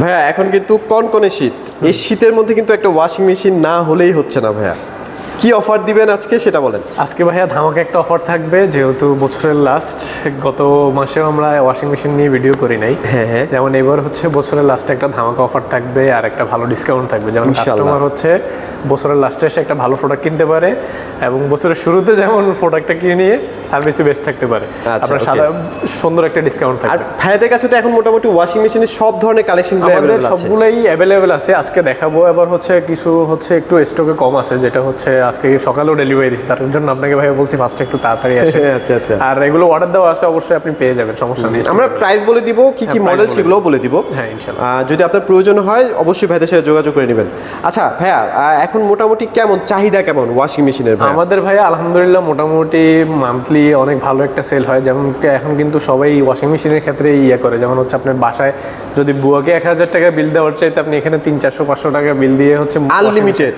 ভাইয়া এখন কিন্তু কনকনে শীত, এই শীতের মধ্যে কিন্তু একটা ওয়াশিং মেশিন না হলেই হচ্ছে না ভাইয়া। কি অফার দিবেন আজকে সেটা বলেন। আজকে ভাইয়া ধামাকা একটা অফার থাকবে, যেহেতু বছরের লাস্ট, গত মাসেও আমরা ওয়াশিং মেশিন নিয়ে ভিডিও করি নাই। হ্যাঁ। যেমন এবার হচ্ছে বছরের লাস্টে একটা ধামাকা অফার থাকবে আর একটা ভালো ডিসকাউন্ট থাকবে, যেমন কাস্টমার হচ্ছে বছরের লাস্টে এসে একটা ভালো প্রোডাক্ট কিনতে পারে এবং বছরের শুরুতে যেমন প্রোডাক্টটা কিনে নিয়ে সার্ভিসে বেস্ট থাকতে পারে। আপনার সাদা সুন্দর একটা ডিসকাউন্ট থাকবে। আর ভাইয়াদের কাছে তো এখন মোটামুটি ওয়াশিং মেশিনের সব ধরনের কালেকশনগুলো আমাদের সবগুলোই অ্যাভেলেবেল আছে, আজকে দেখাবো। এবার হচ্ছে কিছু হচ্ছে একটু স্টকে কম আছে, যেটা হচ্ছে আজকে সকালেও ডেলিভারি দিচ্ছি, তার জন্য আপনাকে ভাই বলছি ফার্স্টে একটু তাড়াতাড়ি আসে। আচ্ছা। আর এগুলো অর্ডার দেওয়া আছে, অবশ্যই আপনি পেয়ে যাবেন, সমস্যা নেই। আমরা প্রাইস বলে দিব, কি কি মডেল সেগুলোও বলে দিব। হ্যাঁ ইনশাআল্লাহ। যদি আপনার প্রয়োজন হয় অবশ্যই ভাইদের সাথে যোগাযোগ করে নেবেন। আচ্ছা ভাইয়া, এখন মোটামুটি কেমন চাহিদা কেমন ওয়াশিং মেশিনের? আমাদের ভাইয়া আলহামদুলিল্লাহ মোটামুটি মান্থলি অনেক ভালো একটা সেল হয়। যেমন এখন কিন্তু সবাই ওয়াশিং মেশিনের ক্ষেত্রে ইয়ে করে, যেমন হচ্ছে আপনার বাসায় যদি বুয়াকে 1000 টাকা বিল দেওয়ার চাইতে আপনি এখানে 300-400 টাকা বিল দিয়ে হচ্ছে আনলিমিটেড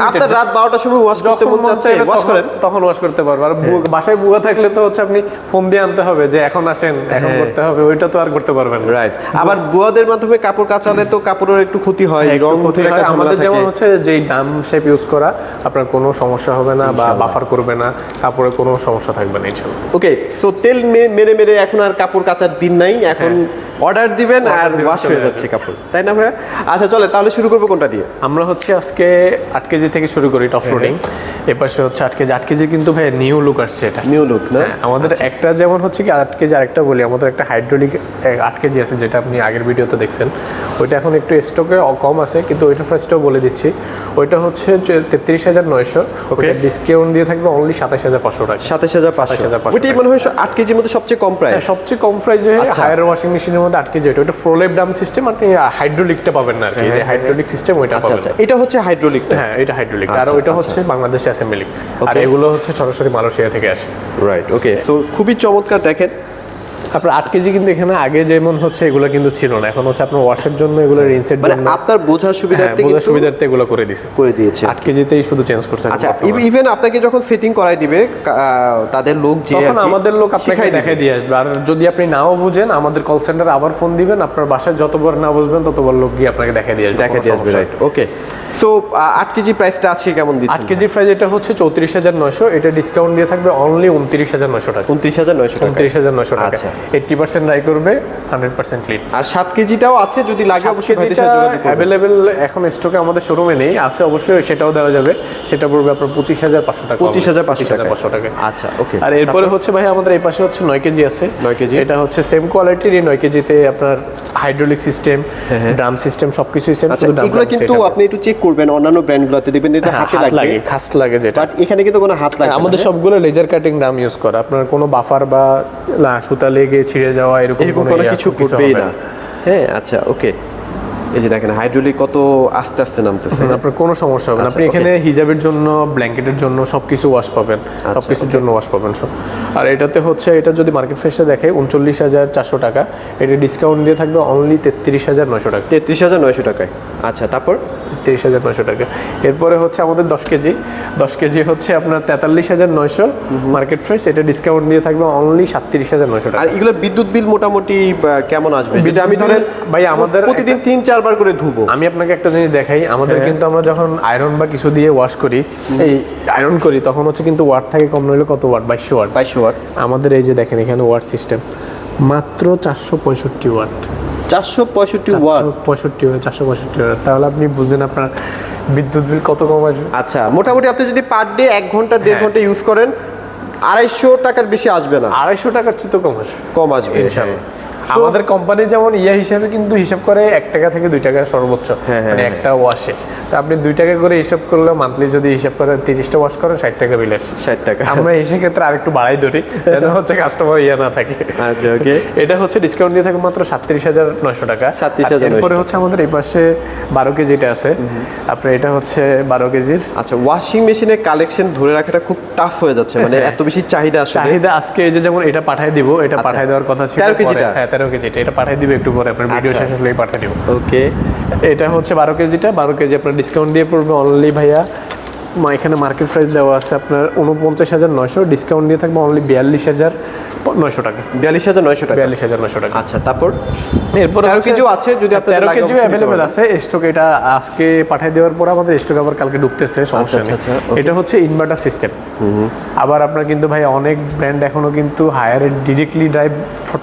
আপনার রাত 12টার সময় ওয়াশ করতে মন চাচ্ছে ওয়াশ করেন, তখন ওয়াশ করতে পারবেন। আর বাসায় বুয়া থাকলে তো হচ্ছে আপনি ফোন দিয়ে আনতে হবে যে এখন আসেন, এখন করতে হবে, ওইটা তো আর করতে পারবেন। রাইট। আবার বুয়াদের মাধ্যমে কাপড় কাচালে তো কাপড়ের একটু ক্ষতি হয়, রং উঠে একটা ঝামেলা থাকে। আমাদের যেমন হচ্ছে যেই ডাম শেপ ইউজ করা, আপনার কোনো সমস্যা হবে না বা বাফার করবে না, কাপড়ে কোনো সমস্যা থাকবে না ইনশাআল্লাহ। ওকে, সো তেল মেরে এখন আর কাপড় কাচার দিন নাই, এখন অর্ডার দিবেন আর ওয়াশ হয়ে যাচ্ছে কাপড়, তাই না ভাইয়া? আচ্ছা চলে তাহলে শুরু করবো কোনটা দিয়ে? আমরা হচ্ছে আজকে 8 কেজি থেকে শুরু করি টপ লোডিং। এপাশে হচ্ছে 8 কেজি। 8 কেজি কিন্তু ভাই নিউ লুক আসছে, এটা নিউ লুক না আমাদের। একটা যেমন হচ্ছে কি 8 কেজি, আরেকটা বলি আমাদের একটা হাইড্রোলিক 8 কেজি আছে, যেটা আপনি আগের ভিডিওতে দেখছেন। ওইটা এখন একটু স্টকে কম আছে, কিন্তু ওইটার প্রাইসটাও বলে দিচ্ছি। ওইটা হচ্ছে 33,900, ওকে ডিসকাউন্ট দিয়ে থাকবে অনলি 27,500 টাকা। 27,500 ওইটাই মনে হয় 8 কেজির মধ্যে সবচেয়ে কম প্রাইস। সবচেয়ে কম প্রাইসে হায়ার ওয়াশিং মেশিনের মধ্যে 8 কেজি। ওটা ফ্লোলেপ ডাম সিস্টেম, আপনি হাইড্রোলিকটা পাবেন না আর কি, হাইড্রোলিক সিস্টেম ওইটা পাবেন। আচ্ছা এটা হচ্ছে হাইড্রোলিক। হ্যাঁ এটা হাইড্রোলিক, আর ওইটা হচ্ছে বাংলাদেশে অ্যাসেম্বলি, আর এগুলো হচ্ছে সরাসরি মালয়েশিয়া থেকে আসে। রাইট, ওকে। সো খুবই চমৎকার। দেখেন আপনার 8 কেজি কিন্তু এখানে আগে যেমন হচ্ছে এগুলো কিন্তু ছিল না, এখন হচ্ছে আপনার ওয়াশের জন্য এগুলো রিন্সের মানে জন্য আপনার বোঝার সুবিধার্থে এগুলো করে দিয়েছে। 8 কেজিতেই শুধু চেঞ্জ করছে। আচ্ছা ইভেন আপনাকে যখন ফিটিং করাই দিবে তাদের লোক, যে তখন আমাদের লোক আপনাকে দেখাই দিয়ে আসবে। আর যদি আপনি নাও বুঝেন, আমাদের কল সেন্টারে আবার ফোন দিবেন, আপনার বাসায় যতবার না বুঝবেন ততবার লোক গিয়ে আপনাকে দেখাই দিয়ে আসবে। রাইট, ওকে। সো 8 কেজি প্রাইসটা আছে কেমন দিচ্ছেন? 8 কেজি প্রাইস এটা হচ্ছে 34,900, এটা ডিসকাউন্ট দিয়ে থাকবে অনলি 29,900 টাকা। 29,900 টাকা। আচ্ছা 80% রাই করবে, 100% ক্লিন। আর 7 কেজিটাও আছে, যদি লাগে অবশ্যই ভাইদের সাথে যোগাযোগ করবেন। अवेलेबल এখন স্টকে আমাদের শোরুমে নেই, আছে অবশ্যই, সেটাও দেওয়া যাবে। সেটা পড়বে আপনার 25,500 টাকা। 25,500 টাকা। আচ্ছা ওকে। আর এরপরে হচ্ছে ভাই আমাদের এই পাশে হচ্ছে 9 কেজি আছে। 9 কেজি এটা হচ্ছে সেম কোয়ালিটির। 9 কেজিতে আপনার হাইড্রোলিক সিস্টেম, ড্রাম সিস্টেম সবকিছুই সেম। আচ্ছা এগুলো কিন্তু আপনি একটু চেক করবেন, অন্যান্য ব্র্যান্ডগুলোতে দেখবেন এটা হাতে লাগে, খাস লাগে যেটা, বাট এখানে কিন্তু কোনো হাত লাগে না। আমাদের সবগুলো লেজার কাটিং ড্রাম ইউজ করা, আপনার কোনো বাফার বা সুতা লেগে ছিঁড়ে যাওয়া এরকম কোনো কিছু করবেই না। হ্যাঁ আচ্ছা ওকে। এই যে দেখেন হাইড্রোলিক কত আস্তে আস্তে নামতেছে, আপনার কোনো সমস্যা হবে না। আপনি এখানে হিজাবের জন্য, ব্ল্যাঙ্কেটের জন্য সবকিছু ওয়াশ পাবেন, সবকিছুর জন্য ওয়াশ পাবেন সব। আর এটাতে হচ্ছে, এটা যদি মার্কেট প্রাইসে দেখে 39,400 টাকা, এটা ডিসকাউন্ট দিয়ে থাকবে অনলি 33,900 টাকা। 33,900 টাকায়। আচ্ছা তারপর 33,900 টাকা। এরপরে হচ্ছে আমাদের 10 কেজি হচ্ছে আপনার 43,900 মার্কেট প্রাইস, এটা ডিসকাউন্ট দিয়ে থাকবে অনলি 37,900 টাকা। আর এগুলো বিদ্যুৎ বিল মোটামুটি কেমন আসবে? যদি আমি ধরেন ভাই আমাদের প্রতিদিন 3-4 বার করে ধুবো, আমি আপনাকে একটা জিনিস দেখাই। আমাদের কিন্তু আমরা যখন আয়রন বা কিছু দিয়ে ওয়াশ করি, এই আয়রন করি, তখন হচ্ছে কিন্তু ওয়াট থাকে কম নইলে কত ওয়াট, 2200 ওয়াট। আমাদের এই যে দেখেন এখানে ওয়াট সিস্টেম মাত্র 465 ওয়াট। 465 ওয়াট। 465 ওয়াট। তাহলে আপনি বুঝেন আপনার বিদ্যুৎ বিল কত কম আসবে। আচ্ছা মোটামুটি আপনি যদি পার ডে 1 ঘন্টা 1.5 ঘন্টা ইউজ করেন, 250 টাকার বেশি আসবে না। 250 টাকার চেয়ে তো কম আসবে ইনশাআল্লাহ। আমাদের কোম্পানি যেমন হিসাবে কিন্তু হিসাব করে 1 টাকা থেকে 2 টাকা সর্বোচ্চ, মানে একটা ওয়াশে। তো আপনি 2 টাকা করে হিসাব করলে মান্থলি যদি হিসাব করেন 30টা ওয়াশ করেন 60 টাকা বিল আসছে। 60 টাকা। আমরা এই ক্ষেত্রে আরেকটু বাড়াই ধরি, যেন হচ্ছে কাস্টমার না থাকে। আচ্ছা ওকে। এটা হচ্ছে ডিসকাউন্ট দিয়ে থাকে মাত্র 37,900 টাকা। 37,900। এরপরে হচ্ছে আমাদের এই পাশে 12 কেজিটা আছে, আপনার এটা হচ্ছে 12 কেজির। আচ্ছা ওয়াশিং মেশিনের কালেকশন ধরে রাখাটা খুব টাফ হয়ে যাচ্ছে, মানে এত বেশি চাহিদা আসলে। চাহিদা আজকে এই যে যেমন এটা পাঠিয়ে দিব, এটা পাঠিয়ে দেওয়ার কথা ছিল 13 কেজিটা। হ্যাঁ 13 কেজিটা এটা পাঠিয়ে দিব একটু পরে, আপনার ভিডিও শেষ হলেই পাঠিয়ে দিব। ওকে। এটা হচ্ছে 12 কেজিটা। 12 কেজি আপনার ডিসকাউন্ট দিয়ে পড়বে অনলি ভাইয়া, এখানে মার্কেট প্রাইস দেওয়া আছে আপনার 49,900, ডিসকাউন্ট দিয়ে থাকবে অনলি 900 টাকা। 42,900 টাকা। 42,900 টাকা। আচ্ছা, তারপর এরপর 13 কেজিও আছে, যদি আপনাদের 13 লাগে কেজিও অ্যাভেলেবেল আছে স্টক। এটা আজকে পাঠিয়ে দেওয়ার পর আমাদের স্টক আবার কালকে ঢুকতেছে, সমস্যা নেই। এটা হচ্ছে ইনভার্টার সিস্টেম। আবার আপনার কিন্তু ভাই অনেক ব্র্যান্ড এখনো কিন্তু হায়ারে ডিরেক্টলি ড্রাইভ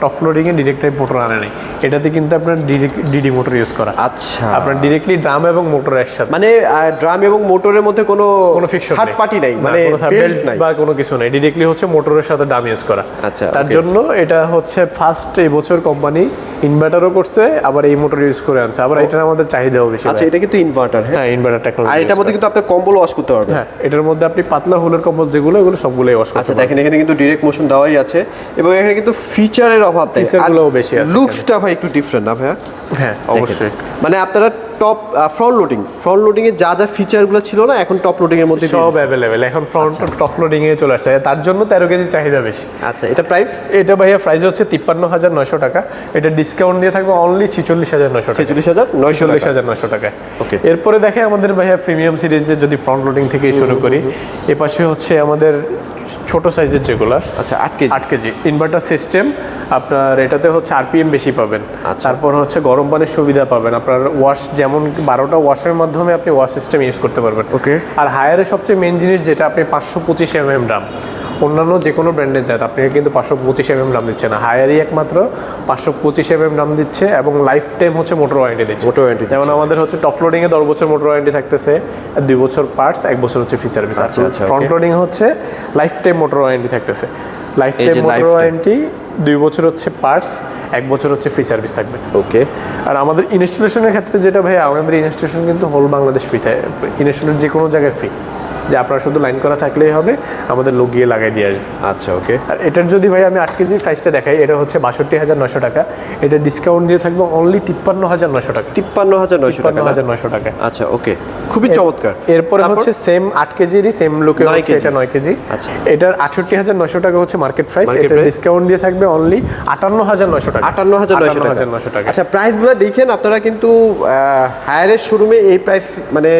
টপ লোডিং এ ডিরেক্ট ড্রাইভ মোটর আনে নাই। এটাতে কিন্তু আপনার ডিডি মোটর ইউজ করা। আচ্ছা, আপনার ডিরেক্টলি ড্রাম এবং মোটর একসাথে, মানে ড্রাম এবং মোটরের মধ্যে কোনো ফিকশন থার্ড পার্টি নাই, মানে বেল্ট নাই বা কোনো কিছু নাই, ডিরেক্টলি হচ্ছে মোটরের সাথে ড্রাম ইউজ করা। আচ্ছা, তার জন্য এটা হচ্ছে ফার্স্ট এই বছর কোম্পানি ইনভার্টারও করছে, আবার এই মোটর ইউজ করে আনছে। আবার এটার আমাদের চাহিদাও বেশি। আচ্ছা, এটা কিন্তু ইনভার্টার। হ্যাঁ, ইনভার্টার টেকনোলজি। আর এটার মধ্যে কিন্তু আপনি কম্বল ওয়াশ করতে পারবেন। হ্যাঁ, এটার মধ্যে আপনি পাতলা হুলের কম্বল যেগুলো, এগুলো সবগুলোই ওয়াশ করতে আচ্ছা, দেখেন এখানে কিন্তু ডাইরেক্ট মোশন দেওয়াই আছে, এবং এখানে কিন্তু ফিচারের অভাব নেই, ফিচারগুলোও বেশি আছে। লুকসটা ভাই একটু ডিফারেন্ট না ভাইয়া? হ্যাঁ, অবশ্যই। মানে আপনারা টপ ফ্রন্ট লোডিং এ যা যা ফিচারগুলো ছিল না, এখন টপ লোডিং এর মধ্যে সব অ্যাভেলেবেল এখন ফ্রন্ট টপ লোডিং এ চলে আসছে। তার জন্য 13 কেজি চাহিদা বেশি। আচ্ছা, এটা প্রাইস? এটা ভাইয়া প্রাইস হচ্ছে 53,900 টাকা। এটা ডিসকাউন্ট দিয়ে থাকবে অনলি 46,900 টাকা। 46,900 টাকা। ওকে, এরপরে দেখে আমাদের ভাইয়া প্রিমিয়াম সিরিজের যদি ফ্রন্ট লোডিং থেকে শুরু করি, এ পাশে হচ্ছে আমাদের ছোট সাইজের যেগুলো। আচ্ছা, 8 কেজি ইনভার্টার সিস্টেম। আপনার এটাতে হচ্ছে আরপিএম বেশি পাবেন। আচ্ছা। তারপর হচ্ছে গরম পানির সুবিধা পাবেন। আপনার ওয়াশ যেমন 12টা ওয়াশের মাধ্যমে আপনি ওয়াশ সিস্টেম ইউজ করতে পারবেন। ওকে। আর হায়ারের সবচেয়ে মেন জিনিস যেটা, আপনি 525 mm ড্রাম। অন্যান্য যে কোনো ব্র্যান্ডের যান আপনি কিন্তু 525 mm ড্রাম দিচ্ছে না, হায়ারই একমাত্র 525 mm ড্রাম দিচ্ছে, এবং লাইফ টাইম হচ্ছে মোটর ওয়ারেন্টি দিচ্ছে। যেমন আমাদের হচ্ছে টপ লোডিং এ 10 বছর মোটর ওয়ারেন্টি থাকতেছে, 2 বছর পার্টস, 1 বছর হচ্ছে ফি সার্ভিস। আচ্ছা, ফ্রন্ট লোডিং হচ্ছে লাইফ টাইম মোটর ওয়ারেন্টি থাকতেছে। লাইফ টাইম মোটর ওয়ারেন্টি, 2 বছর হচ্ছে পার্টস, 1 বছর হচ্ছে ফ্রি সার্ভিস থাকবে। ওকে। আর আমাদের ইনস্টলেশনের ক্ষেত্রে যেটা ভাই, আমাদের ইনস্টলেশন কিন্তু হোল বাংলাদেশ ফ্রি থাকে। ইনস্টলেশন যে কোনো জায়গায় ফ্রি, যে আপনার শুধু লাইন করা থাকলেই হবে, আমাদের লোক গিয়ে লাগাই দিয়ে আসবে। আচ্ছা, ওকে। আর এটার যদি ভাই আমি 8 কেজির প্রাইসটা দেখাই, এটা হচ্ছে 62,900 টাকা। এটা ডিসকাউন্ট দিয়ে থাকবে অনলি 53,900 টাকা। 53,900 টাকা। আচ্ছা, ওকে, খুবই চমৎকার। এরপরে হচ্ছে সেম 8 কেজিরই সেম লুকে হচ্ছে এটা 9 কেজি। আচ্ছা, এটার 68,900 টাকা হচ্ছে মার্কেট প্রাইস। এটা ডিসকাউন্ট দিয়ে থাকবে অনলি 58,900 টাকা। 58,900 টাকা। আচ্ছা, প্রাইসগুলো দেখেন আপনারা, কিন্তু হায়ারের শোরুমে এই প্রাইস মানে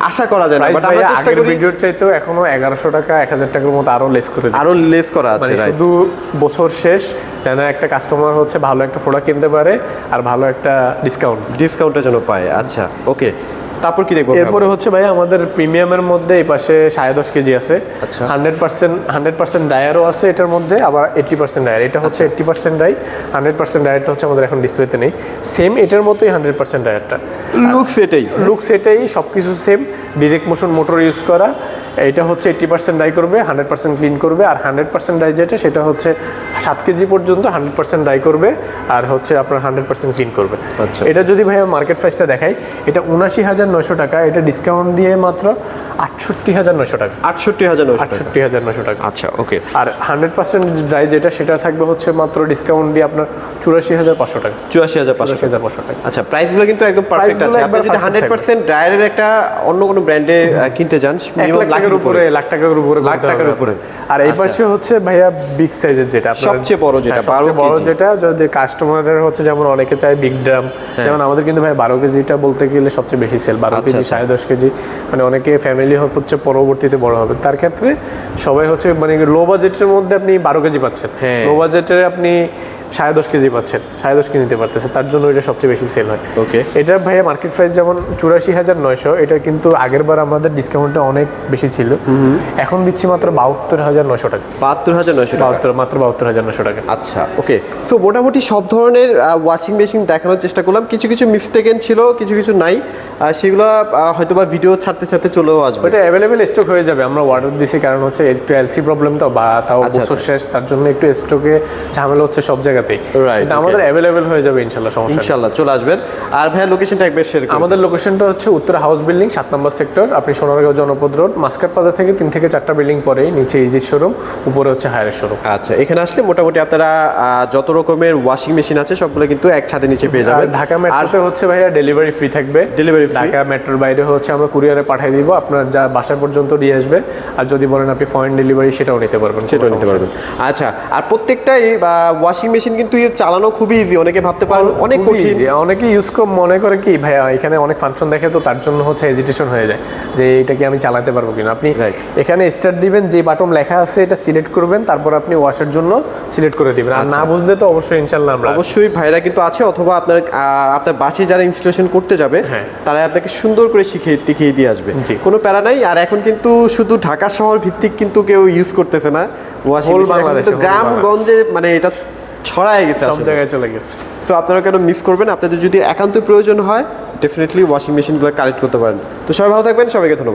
আশা করা যায় না, বাট আমরা চেষ্টা করি। ভিডিওর চাইতেও এখনো 1100 টাকা 1000 টাকার মতো আরো লেস করে দিচ্ছি। আরো লেস করা আছে, মানে শুধু বছর শেষ যেন একটা কাস্টমার হচ্ছে ভালো একটা প্রোডাক্ট কিনতে পারে আর ভালো একটা ডিসকাউন্টের জন্য পায়। আচ্ছা, ওকে। তারপর কি দেখবো? এরপরে হচ্ছে ভাই আমাদের প্রিমিয়ামের মধ্যে এই পাশে 10.5 কেজি আছে। আচ্ছা, 100% ডায়ারও আছে এটার মধ্যে, আবার 80% ডায়ার। এটা হচ্ছে 80% ডাই, 100% ডায়ারটা হচ্ছে আমাদের এখন ডিসপ্লেতে নেই। সেম এটার মতোই 100% ডায়ারটা, লুকস এটাই, সবকিছু same. Direct motion motor use করা। এটা হচ্ছে 80% ডাই করবে, 100% ক্লিন করবে। আর 100% ডাই যেটা, সেটা হচ্ছে 7 কেজি পর্যন্ত 100% ডাই করবে, আর হচ্ছে আপনার 100% ক্লিন করবে। আচ্ছা, এটা যদি ভাই মার্কেট প্রাইসটা দেখাই, এটা 79,900 টাকা। এটা ডিসকাউন্ট দিয়ে মাত্র 68,900 টাকা। 68,900 টাকা। আচ্ছা, ওকে। আর 100% ড্রাই যেটা, সেটা থাকবে হচ্ছে মাত্র ডিসকাউন্ট দিয়ে আপনার 84,500 টাকা। 84,500 টাকা। আচ্ছা, প্রাইসগুলো কিন্তু একদম পারফেক্ট আছে। আপনি যদি 100% ড্রায়ারের একটা অন্য কোনো ব্র্যান্ডে কিনতে যান, মিনিমাম লাখ টাকার উপরে। আর এই পাশে হচ্ছে ভাইয়া বিগ সাইজের যেটা, সবচেয়ে বড় যেটা, যদি কাস্টমারের হচ্ছে যেমন অনেকে চায় বিগ ড্রাম, যেমন আমাদের কিন্তু ভাই 12 কেজিটা বলতে গেলে সবচেয়ে বেশি সেল। 12 কেজি, 10.5 কেজি, মানে অনেকে ফ্যামিলি হচ্ছে পরবর্তীতে বড় হবে, তার ক্ষেত্রে সবাই হচ্ছে মানে লো বাজেটের মধ্যে আপনি 12 কেজি পাচ্ছেন, লো বাজেটের আপনি 10.5 কেজি পাচ্ছেন, 10.5 কেজি নিতে পারতেছে, তার জন্য এটা সবচেয়ে বেশি সেল হয়। ওকে। এটা ভাইয়া মার্কেট প্রাইস যেমন 84,900, এটা কিন্তু আগের বার আমাদের ডিসকাউন্টটা অনেক বেশি ছিল, এখন দিচ্ছি মাত্র 72,900 টাকা। 72,900 টাকা, মাত্র 72,900 টাকা। আচ্ছা, ওকে। তো মোটামুটি সব ধরনের ওয়াশিং মেশিন দেখানোর চেষ্টা করলাম। কিছু কিছু মিস্টেকেন ছিল, কিছু কিছু নাই, সেগুলো হয়তো বা ভিডিও ছাড়তে ছাড়তে চলেও আসবে। এটা অ্যাভেলেবেল স্টক হয়ে যাবে, আমরা অর্ডার দিছি, কারণ হচ্ছে একটু এলসি প্রবলেম তো, বা তাও বছর শেষ, তার জন্য একটু স্টকে ঝামেলা হচ্ছে সব জায়গাতেই। কিন্তু আমাদের অ্যাভেলেবেল হয়ে যাবে ইনশাআল্লাহ, সমস্যা নেই, ইনশাআল্লাহ চলে আসবেন। আর ভাই লোকেশনটা একবার শেয়ার করুন। আমাদের লোকেশনটা হচ্ছে উত্তর হাউস বিল্ডিং 7 নম্বর সেক্টর। আপনি সোনারগাঁও জনপদ রোড, মাস্কাট প্লাজা থেকে 3 থেকে 4টা বিল্ডিং পরেই নিচে ইজি শোরুম, উপরে হচ্ছে হায়ারের শোরুম। আচ্ছা, এখানে আসলে মোটামুটি আপনারা যত রকমের ওয়াশিং মেশিন আছে সবগুলো কিন্তু এক ছাদের নিচে পেয়ে যাবেন। ঢাকা মেট্রোতে হচ্ছে ভাইয়া ডেলিভারি ফ্রি থাকবে। ডেলিভারি ঢাকা মেট্রোর বাইরে হচ্ছে আমরা কুরিয়ারে পাঠিয়ে দিব, আপনার যা বাসা পর্যন্ত দিয়ে আসবে। আর যদি বলেন আপনি ফরেন ডেলিভারি সেটাও নিতে পারবেন, সেটাও নিতে পারবেন। আচ্ছা, আর প্রত্যেকটাই ওয়াশিং মেশিন কিন্তু চালানো খুবই ইজি। অনেকে ভাবতে পারেন অনেক কঠিন, অনেকে ইউজ মনে করে কি ভাইয়া এখানে অনেক ফাংশন দেখে তো তার জন্য হচ্ছে হেজিটেশন হয়ে যায় যে এটা কি আমি চালাতে পারবো কিনা। আপনি এখানে স্টার্ট দিবেন, যে বাটন লেখা আছে এটা সিলেক্ট করবেন, তারপর আপনি ওয়াশের জন্য সিলেক্ট করে দিবেন। আর না বুঝলে তো অবশ্যই ইনশাআল্লাহ আমরা অবশ্যই ভাইরা কিন্তু আছে, অথবা আপনার বাসায় যারা ইনস্টলেশন করতে যাবে তারা আপনাকে সুন্দর করে শিখিয়ে দিয়ে আসবে, কোনো প্যারা নাই। আর এখন কিন্তু শুধু ঢাকা শহর ভিত্তিক কিন্তু কেউ ইউজ করতেছে না ওয়াশিং মেশিন, গ্রামগঞ্জে মানে এটা ছড়ায় গেছে, সব জায়গায় চলে গেছে। তো আপনারা কেন মিস করবেন? আপনাদের যদি একান্ত প্রয়োজন হয় ডেফিনেটলি ওয়াশিং মেশিনগুলো কালেক্ট করতে পারেন। তো সবাই ভালো থাকবেন, সবাইকে ধন্যবাদ।